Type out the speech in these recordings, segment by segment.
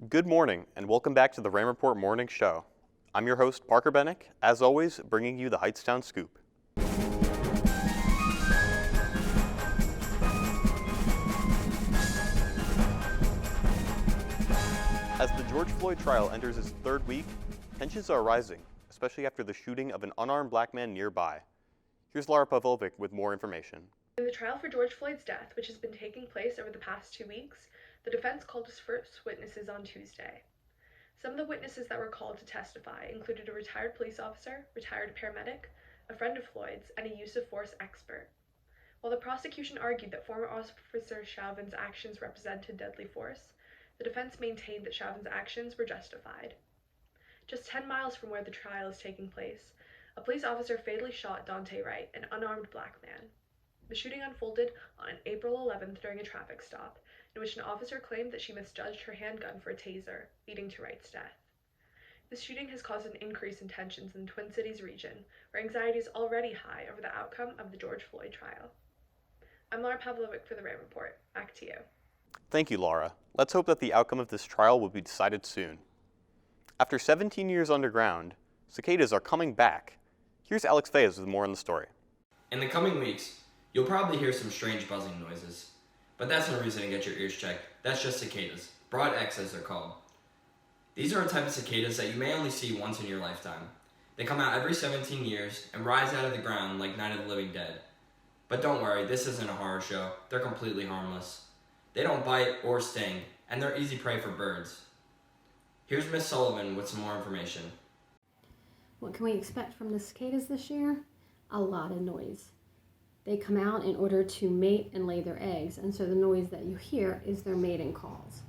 Good morning, and welcome back to the Ram Report Morning Show. I'm your host, Parker Bennink, as always, bringing you the Hightstown Scoop. As the George Floyd trial enters its third week, tensions are rising, especially after the shooting of an unarmed black man nearby. Here's Laura Pavlovic with more information. In the trial for George Floyd's death, which has been taking place over the past 2 weeks, the defense called its first witnesses on Tuesday. Some of the witnesses that were called to testify included a retired police officer, retired paramedic, a friend of Floyd's, and a use of force expert. While the prosecution argued that former Officer Chauvin's actions represented deadly force, the defense maintained that Chauvin's actions were justified. Just 10 miles from where the trial is taking place, a police officer fatally shot Dante Wright, an unarmed black man. The shooting unfolded on April 11th during a traffic stop, in which an officer claimed that she misjudged her handgun for a taser, leading to Wright's death. This shooting has caused an increase in tensions in the Twin Cities region, where anxiety is already high over the outcome of the George Floyd trial. I'm Laura Pavlovic for the Ram Report. Back to you. Thank you, Laura. Let's hope that the outcome of this trial will be decided soon. After 17 years underground, cicadas are coming back. Here's Alex Fayez with more on the story. In the coming weeks, you'll probably hear some strange buzzing noises. But that's no reason to get your ears checked. That's just cicadas, broad X as they're called. These are a type of cicadas that you may only see once in your lifetime. They come out every 17 years and rise out of the ground like Night of the Living Dead. But don't worry, this isn't a horror show. They're completely harmless. They don't bite or sting, and they're easy prey for birds. Here's Miss Sullivan with some more information. What can we expect from the cicadas this year? A lot of noise. They come out in order to mate and lay their eggs, and so the noise that you hear is their mating calls.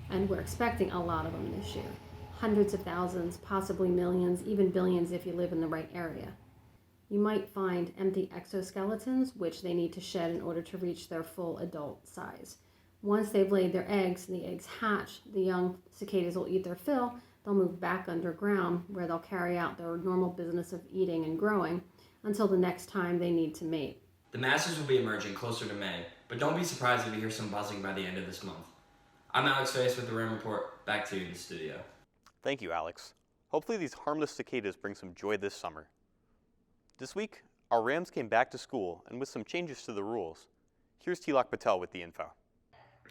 And we're expecting a lot of them this year. Hundreds of thousands, possibly millions, even billions if you live in the right area. You might find empty exoskeletons, which they need to shed in order to reach their full adult size. Once they've laid their eggs and the eggs hatch, the young cicadas will eat their fill. They'll move back underground where they'll carry out their normal business of eating and growing until the next time they need to mate. The masses will be emerging closer to May, but don't be surprised if you hear some buzzing by the end of this month. I'm Alex Fayez with the Ram Report. Back to you in the studio. Thank you, Alex. Hopefully these harmless cicadas bring some joy this summer. This week, our Rams came back to school and with some changes to the rules. Here's Tilak Patel with the info.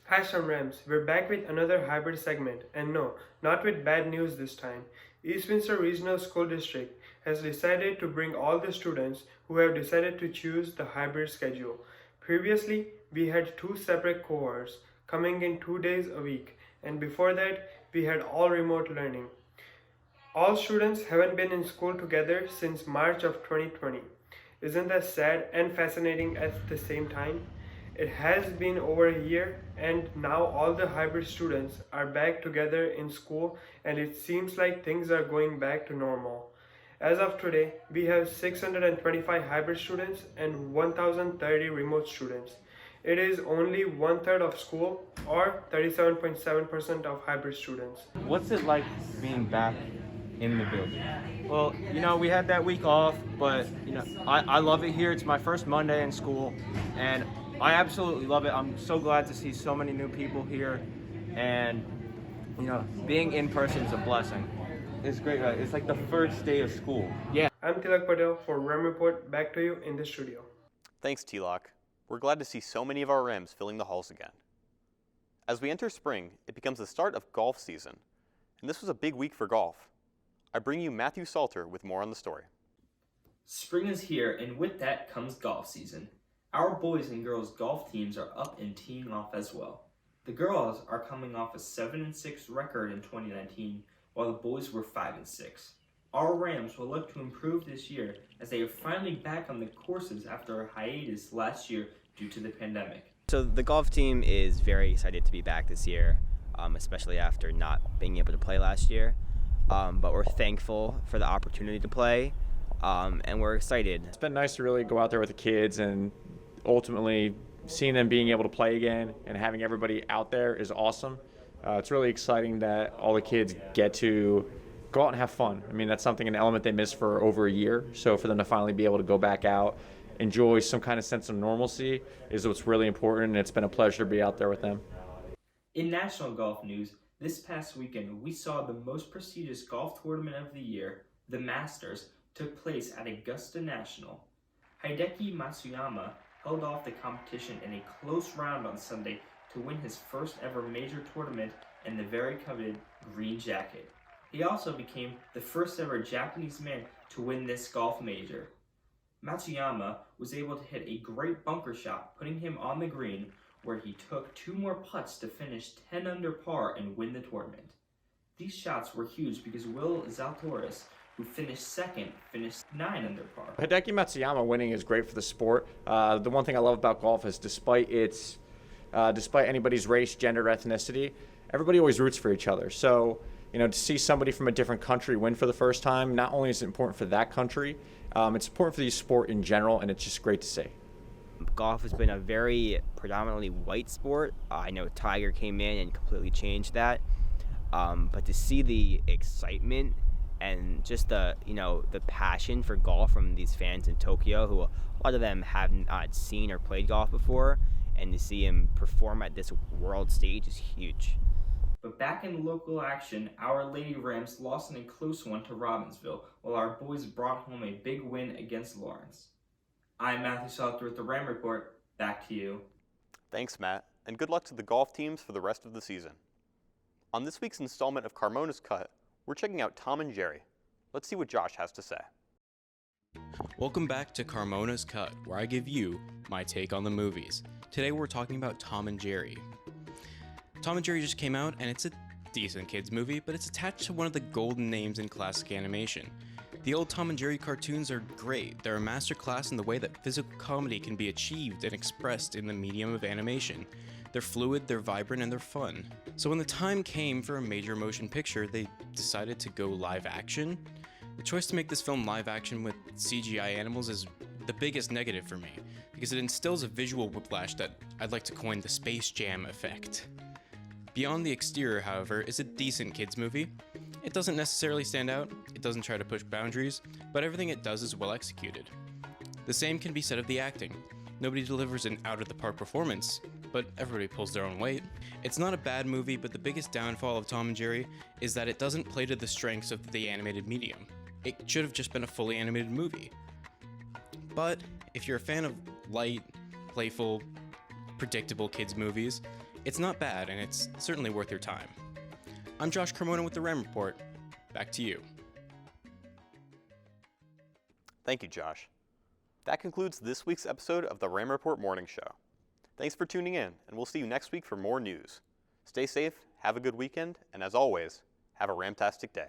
Hi Storm Rams, we're back with another hybrid segment, and no, not with bad news this time. Eastminster Regional School District has decided to bring all the students who have decided to choose the hybrid schedule. Previously, we had 2 separate cohorts coming in 2 days a week, and before that, we had all remote learning. All students haven't been in school together since March of 2020. Isn't that sad and fascinating at the same time? It has been over a year, and now all the hybrid students are back together in school, and it seems like things are going back to normal. As of today, we have 625 hybrid students and 1,030 remote students. It is only 1/3 of school, or 37.7% of hybrid students. What's it like being back in the building? Well, we had that week off, but, I love it here. It's my first Monday in school, and I absolutely love it. I'm so glad to see so many new people here, and, being in person is a blessing. It's great. It's like the first day of school. Yeah. I'm Tilak Patel for Ram Report. Back to you in the studio. Thanks, Tilak. We're glad to see so many of our Rams filling the halls again. As we enter spring, it becomes the start of golf season, and this was a big week for golf. I bring you Matthew Salter with more on the story. Spring is here, and with that comes golf season. Our boys and girls golf teams are up and teeing off as well. The girls are coming off a 7-6 record in 2019, while the boys were 5-6. Our Rams will look to improve this year as they are finally back on the courses after a hiatus last year due to the pandemic. So the golf team is very excited to be back this year, especially after not being able to play last year. But we're thankful for the opportunity to play, and we're excited. It's been nice to really go out there with the kids, and ultimately seeing them being able to play again and having everybody out there is awesome. It's really exciting that all the kids get to go out and have fun. I mean, that's an element they missed for over a year. So for them to finally be able to go back out, enjoy some kind of sense of normalcy is what's really important, and it's been a pleasure to be out there with them. In national golf news, This past weekend, we saw the most prestigious golf tournament of the year, the Masters, took place at Augusta National. Hideki Matsuyama held off the competition in a close round on Sunday to win his first ever major tournament in the very coveted green jacket. He also became the first ever Japanese man to win this golf major. Matsuyama was able to hit a great bunker shot, putting him on the green, where he took 2 more putts to finish 10 under par and win the tournament. These shots were huge because Will Zalatoris, who finished second, finished 9 under par. Hideki Matsuyama winning is great for the sport. The one thing I love about golf is despite anybody's race, gender, ethnicity, everybody always roots for each other. So, to see somebody from a different country win for the first time, not only is it important for that country, it's important for the sport in general, and it's just great to see. Golf has been a very predominantly white sport. I know Tiger came in and completely changed that. But to see the excitement and just the passion for golf from these fans in Tokyo, who a lot of them have not seen or played golf before, and to see him perform at this world stage is huge. But back in local action, our Lady Rams lost in a close one to Robbinsville, while our boys brought home a big win against Lawrence. I'm Matthew Salter with the Ram Report. Back to you. Thanks, Matt, and good luck to the golf teams for the rest of the season. On this week's installment of Carmonas Cut, we're checking out Tom and Jerry. Let's see what Josh has to say. Welcome back to Carmonas Cut, where I give you my take on the movies. Today we're talking about Tom and Jerry. Tom and Jerry just came out, and it's a decent kids movie, but it's attached to one of the golden names in classic animation. The old Tom and Jerry cartoons are great. They're a masterclass in the way that physical comedy can be achieved and expressed in the medium of animation. They're fluid, they're vibrant, and they're fun. So when the time came for a major motion picture, they decided to go live action. The choice to make this film live action with CGI animals is the biggest negative for me, because it instills a visual whiplash that I'd like to coin the Space Jam effect. Beyond the exterior, however, is a decent kids movie. It doesn't necessarily stand out, it doesn't try to push boundaries, but everything it does is well executed. The same can be said of the acting. Nobody delivers an out-of-the-park performance, but everybody pulls their own weight. It's not a bad movie, but the biggest downfall of Tom and Jerry is that it doesn't play to the strengths of the animated medium. It should have just been a fully animated movie. But if you're a fan of light, playful, predictable kids movies, it's not bad, and it's certainly worth your time. I'm Josh Carmona with the Ram Report. Back to you. Thank you, Josh. That concludes this week's episode of the Ram Report Morning Show. Thanks for tuning in, and we'll see you next week for more news. Stay safe, have a good weekend, and as always, have a ramtastic day.